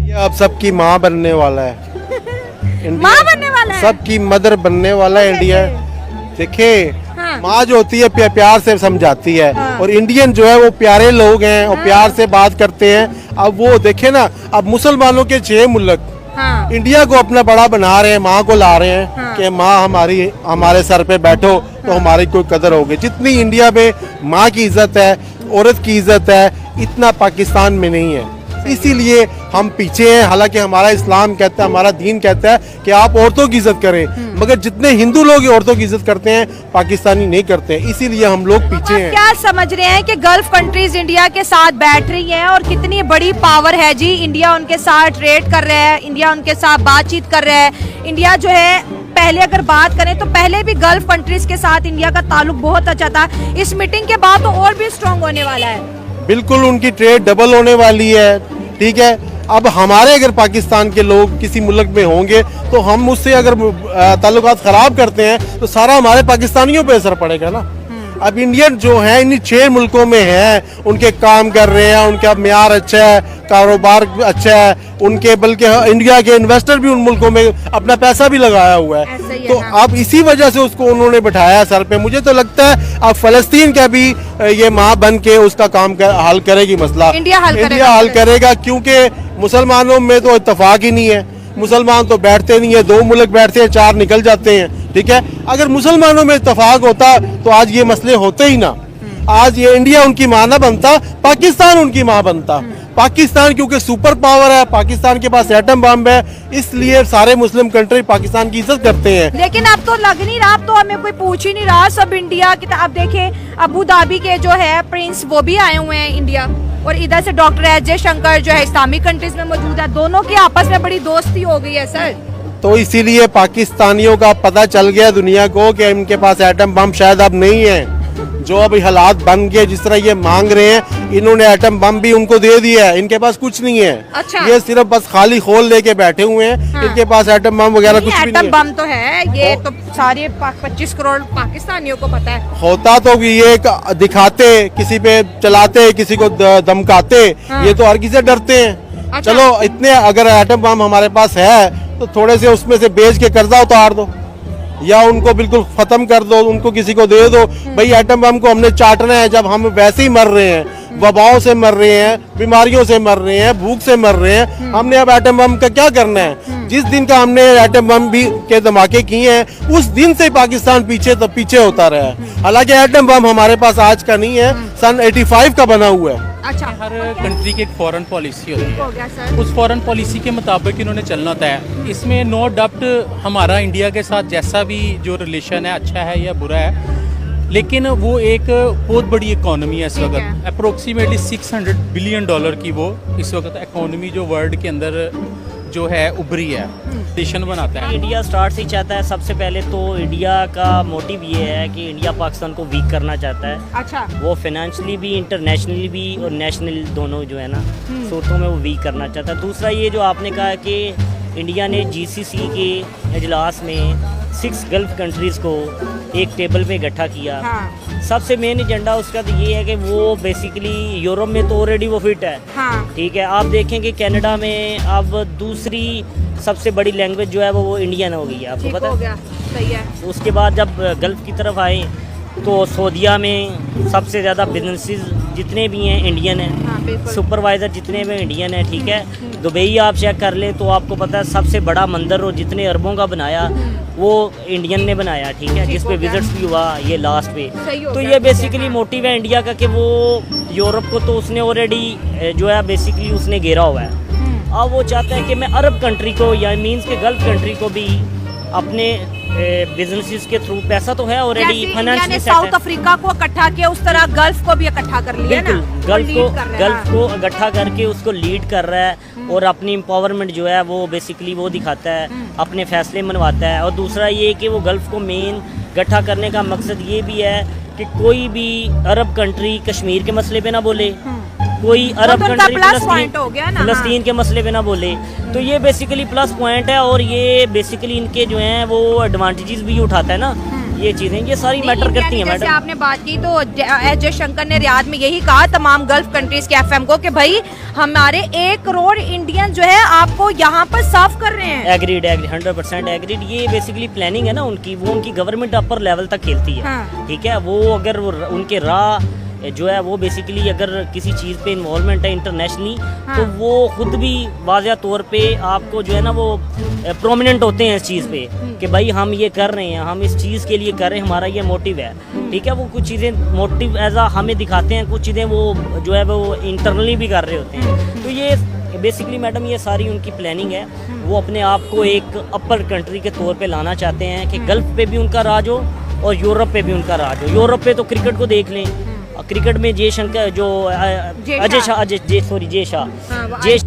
ये अब सबकी माँ बनने वाला है। माँ बनने वाला है, सबकी मदर बनने वाला है इंडिया। देखिए हाँ। माँ जो होती है प्यार से समझाती है, हाँ। और इंडियन जो है वो प्यारे लोग हैं और प्यार से बात करते हैं। अब वो देखे ना, अब मुसलमानों के 6 मुल्क हाँ। इंडिया को अपना बड़ा बना रहे हैं, माँ को ला रहे हैं हाँ। कि माँ हमारे सर पे बैठो तो हमारी कोई कदर होगी। जितनी इंडिया में माँ की इज्जत है, औरत की इज्जत है, इतना पाकिस्तान में नहीं है। इसीलिए हम पीछे हैं। हालांकि हमारा इस्लाम कहता है, हमारा दीन कहता है कि आप औरतों की इज्जत करें, मगर जितने हिंदू लोग औरतों की इज्जत करते हैं पाकिस्तानी नहीं करते हैं। इसीलिए हम लोग पीछे आप हैं। क्या समझ रहे हैं कि गल्फ कंट्रीज इंडिया के साथ बैठ रही हैं और कितनी बड़ी पावर है जी। इंडिया उनके साथ ट्रेड कर रहा है, इंडिया उनके साथ बातचीत कर रहा है। इंडिया जो है, पहले अगर बात करें तो पहले भी गल्फ कंट्रीज के साथ इंडिया का ताल्लुक बहुत अच्छा था। इस मीटिंग के बाद तो और भी स्ट्रांग होने वाला है। बिल्कुल उनकी ट्रेड डबल होने वाली है। ठीक है, अब हमारे अगर पाकिस्तान के लोग किसी मुल्क में होंगे तो हम उससे अगर ताल्लुकात खराब करते हैं तो सारा हमारे पाकिस्तानियों पे असर पड़ेगा ना। अब इंडियन जो है इन 6 मुल्कों में हैं, उनके काम कर रहे हैं, उनका म्यार अच्छा है, कारोबार अच्छा है उनके, बल्कि इंडिया के इन्वेस्टर भी उन मुल्कों में अपना पैसा भी लगाया हुआ है। ऐसा ही है, तो हाँ। अब इसी वजह से उसको उन्होंने बिठाया सर पे। मुझे तो लगता है अब फलस्तीन का भी ये माँ बन के उसका काम हल करेगी मसला। इंडिया हल करेगा क्योंकि मुसलमानों में तो इत्तेफाक ही नहीं है। मुसलमान तो बैठते नहीं है, 2 मुल्क बैठते हैं, 4 निकल जाते हैं। ठीक है, अगर मुसलमानों में इत्तेफाक होता तो आज ये मसले होते ही ना। आज ये इंडिया उनकी माँ ना बनता, पाकिस्तान उनकी माँ बनता। पाकिस्तान क्योंकि सुपर पावर है, पाकिस्तान के पास एटम बम है, इसलिए सारे मुस्लिम कंट्री पाकिस्तान की इज्जत करते हैं। लेकिन अब तो लग नहीं रहा, अब तो हमें कोई पूछ ही नहीं रहा, सब इंडिया की। अब देखें अबू धाबी के जो है प्रिंस वो भी आए हुए हैं इंडिया, और इधर से डॉक्टर एस जयशंकर जो है इस्लामिक कंट्रीज में मौजूद है। दोनों की आपस में बड़ी दोस्ती हो गई है सर। तो इसीलिए पाकिस्तानियों का पता चल गया दुनिया को कि इनके पास एटम बम शायद अब नहीं है। जो अभी हालात बन गए, जिस तरह ये मांग रहे हैं, इन्होंने एटम बम भी उनको दे दिया है। इनके पास कुछ नहीं है। अच्छा। ये सिर्फ बस खाली खोल लेके बैठे हुए हैं। हाँ। इनके पास एटम बम वगैरह कुछ भी नहीं एटम है। बम तो है, ये तो सारे 25 करोड़ पाकिस्तानियों को पता है। होता तो ये दिखाते, किसी पे चलाते, किसी को धमकाते। हाँ। ये तो हर किसी से डरते हैं। अच्छा। चलो इतने अगर एटम बम हमारे पास है तो थोड़े से उसमें से बेच के कर्जा उतार दो, या उनको बिल्कुल खत्म कर दो, उनको किसी को दे दो। भाई एटम बम को हमने चाटना है जब हम वैसे ही मर रहे हैं, वबाओं से मर रहे हैं, बीमारियों से मर रहे हैं, भूख से मर रहे हैं। हमने अब एटम बम का क्या करना है? जिस दिन का हमने एटम बम भी के धमाके किए हैं उस दिन से पाकिस्तान पीछे होता रहा है। हालांकि एटम बम हमारे पास आज का नहीं है, सन 85 का बना हुआ है। अच्छा, हर कंट्री की एक फॉरेन पॉलिसी होती हो है, गया सर। उस फॉरेन पॉलिसी के मुताबिक इन्होंने चलना होता है। इसमें नो डाउट हमारा इंडिया के साथ जैसा भी जो रिलेशन है, अच्छा है या बुरा है, लेकिन वो एक बहुत बड़ी इकोनॉमी है इस वक्त। अप्रोक्सीमेटली $600 बिलियन की वो इस वक्त इकोनॉमी जो वर्ल्ड के अंदर जो है उभरी है, रिलेशन बनाता है। इंडिया स्टार्ट से ही चाहता है। सबसे पहले तो इंडिया का मोटिव ये है कि इंडिया पाकिस्तान को वीक करना चाहता है। अच्छा, वो फाइनेंशियली भी, इंटरनेशनली भी और नेशनल दोनों जो है ना सूरतों में वो वीक करना चाहता है। दूसरा ये जो आपने कहा कि इंडिया ने GCC के इजलास में 6 गल्फ कंट्रीज़ को एक टेबल पे इकट्ठा किया। हाँ। सबसे मेन एजेंडा उसका तो ये है कि वो बेसिकली यूरोप में तो ऑलरेडी वो फिट है। हाँ। ठीक है, आप देखेंगे कनाडा में अब दूसरी सबसे बड़ी लैंग्वेज जो है वो इंडियन हो गई है, आपको ठीक पता हो है। गया, सही है। उसके बाद जब गल्फ़ की तरफ आए तो सऊदीया में सबसे ज़्यादा बिजनेसेस जितने भी हैं इंडियन हैं। हाँ, बिल्कुल। सुपरवाइज़र जितने भी इंडियन हैं। ठीक है, दुबई आप चेक कर लें तो आपको पता है सबसे बड़ा मंदिर और जितने अरबों का बनाया वो इंडियन ने बनाया। ठीक है, जिस पे हो गया। विजिट्स भी हुआ ये लास्ट पे। सही हो तो गया, ये ठीक है, बेसिकली हाँ। मोटिव है इंडिया का कि वो यूरोप को तो उसने ऑलरेडी जो है बेसिकली उसने घेरा हुआ है। अब वो चाहता है कि मैं अरब कंट्री को या मीन्स के गल्फ कंट्री को भी अपने बिजनेसेस के थ्रू, पैसा तो है ऑलरेडी, फाइनेंशियली सेट साउथ है। अफ्रीका को इकट्ठा किया, उस तरह गल्फ को भी इकट्ठा कर लिया ना। बिल्कुल, वो lead कर रहा है, गल्फ हाँ। को इकट्ठा करके उसको लीड कर रहा है और अपनी एम्पावरमेंट जो है वो बेसिकली वो दिखाता है, अपने फैसले मनवाता है। और दूसरा ये कि वो गल्फ को मेन इकट्ठा करने का मकसद ये भी है कि कोई भी अरब कंट्री कश्मीर के मसले पे ना बोले, कोई अरब तो उनका कंट्री plus point हो गया ना, फ़लस्तीन के मसले पे ना बोले। तो ये बेसिकली प्लस पॉइंट है और ये बेसिकली इनके जो हैं वो एडवांटेजेस भी उठाता है ना। ये चीज़ें ये सारी नहीं, मैटर इंडिया करती ने हैं जैसे मैडम। आपने बात की तो एस जयशंकर ने रियाद में यही कहा तमाम गल्फ कंट्रीज के एफएम को कि भाई हमारे 1 करोड़ इंडियन जो है आपको यहाँ पर सर्व कर रहे हैं। Agreed 100% agreed. ये बेसिकली प्लानिंग है ना उनकी, वो उनकी गवर्नमेंट अपर लेवल तक खेलती है। हाँ। ठीक है, वो अगर वो उनके राह जो है वो बेसिकली अगर किसी चीज़ पे इन्वॉल्वमेंट है इंटरनेशनली, तो वो खुद भी वाज़ह तौर पे आपको जो है ना वो प्रोमिनेंट होते हैं इस चीज़ पे कि भाई हम ये कर रहे हैं, हम इस चीज़ के लिए कर रहे हैं, हमारा ये मोटिव है। ठीक है, वो कुछ चीज़ें मोटिव एज आ हमें दिखाते हैं, कुछ चीज़ें वो जो है वो इंटरनली भी कर रहे होते हैं। तो ये बेसिकली मैडम ये सारी उनकी प्लानिंग है। वो अपने आप को एक अपर कंट्री के तौर पे लाना चाहते हैं कि गल्फ पे भी उनका राज हो और यूरोप पे भी उनका राज हो। यूरोप पे तो क्रिकेट को देख लें, क्रिकेट में जय शाह हाँ, जय